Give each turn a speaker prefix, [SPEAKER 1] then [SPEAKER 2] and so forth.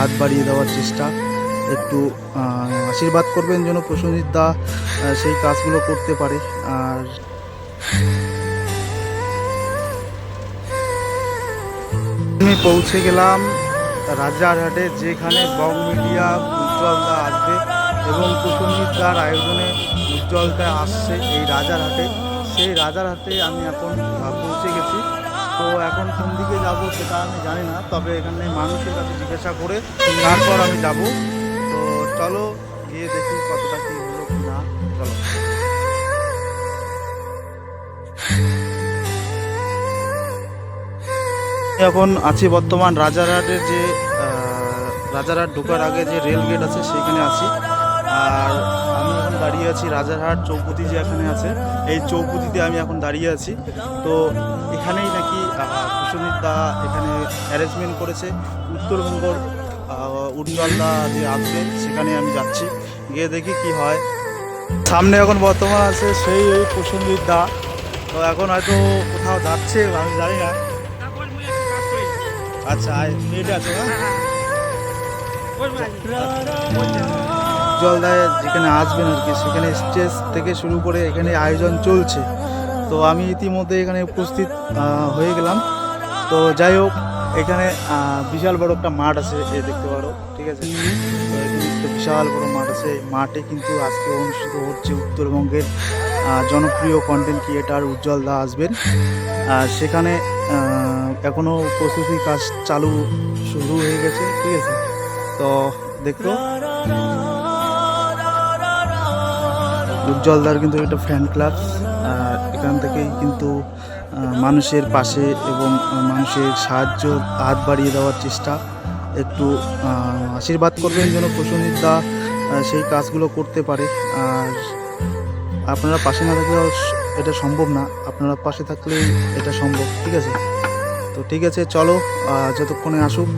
[SPEAKER 1] হাত বাড়িয়ে দেওয়ার চেষ্টা। একটু আশীর্বাদ করবেন যেন প্রসেনজিৎ দা সেই কাজগুলো করতে পারে। আর আমি পৌঁছে গেলাম রাজারহাটে, যেখানে বং মিডিয়া উজ্জ্বলদা আসবে এবং প্রসেনজিৎ দার আয়োজনে উজ্জ্বলদা আসছে এই রাজারহাটে। সেই রাজারহাটে আমি এখন পৌঁছে গেছি। তো এখন কোন দিকে যাব সেটা আমি জানি না, তবে এখানে মানুষের কাছে জিজ্ঞাসা করে তারপর আমি যাব। তো চলো গিয়ে দেখি কতটা কি হলো কি না। চলো। এখন আছি বর্তমান রাজারহাটের যে রাজারহাট ঢোকার আগে যে রেল গেট আছে সেখানে আছি। আর আমি এখন দাঁড়িয়ে আছি রাজারহাট চৌপতি যে এখানে আছে, এই চৌপতিতে আমি এখন দাঁড়িয়ে আছি। তো এখানেই নাকি প্রসেনজিৎ দা এখানে অ্যারেঞ্জমেন্ট করেছে উত্তরবঙ্গর উজ্জ্বলদা যে আসবে, সেখানে আমি যাচ্ছি, গিয়ে দেখি কি হয়। সামনে এখন বর্তমান আছে সেই প্রসেনজিৎ দা। তো এখন হয়তো কোথাও যাচ্ছে, আমি জানি না। আচ্ছা এটা আছে উজ্জ্বলদায় যেখানে আসবেন আর কি, সেখানে স্টেজ থেকে শুরু করে এখানে আয়োজন চলছে। তো আমি ইতিমধ্যে এখানে উপস্থিত হয়ে গেলাম। তো যাই হোক, এখানে বিশাল বড় একটা মাঠ আছে, এই দেখতে পারো, ঠিক আছে। তো এখানে একটা বিশাল বড় মাঠ আছে, এই মাঠে কিন্তু আজকে অনুষ্ঠিত হচ্ছে উত্তরবঙ্গের জনপ্রিয় কন্টেন্ট ক্রিয়েটার উজ্জ্বলদা আসবেন। আর সেখানে এখনও প্রস্তুতি কাজ শুরু হয়ে গেছে, ঠিক আছে। তো দেখো, উজ্জ্বলদার কিন্তু একটা ফ্যান ক্লাব, এখান থেকেই কিন্তু মানুষের পাশে এবং মানুষের সাহায্য হাত বাড়িয়ে দেওয়ার চেষ্টা। একটু আশীর্বাদ করবেন যেন প্রসেনজিৎ দা সেই কাজগুলো করতে পারে। আর আপনারা পাশে না থাকলেও এটা সম্ভব না, আপনারা পাশে থাকলেই এটা সম্ভব, ঠিক আছে। তো ঠিক আছে, চলো যতক্ষণে আসুক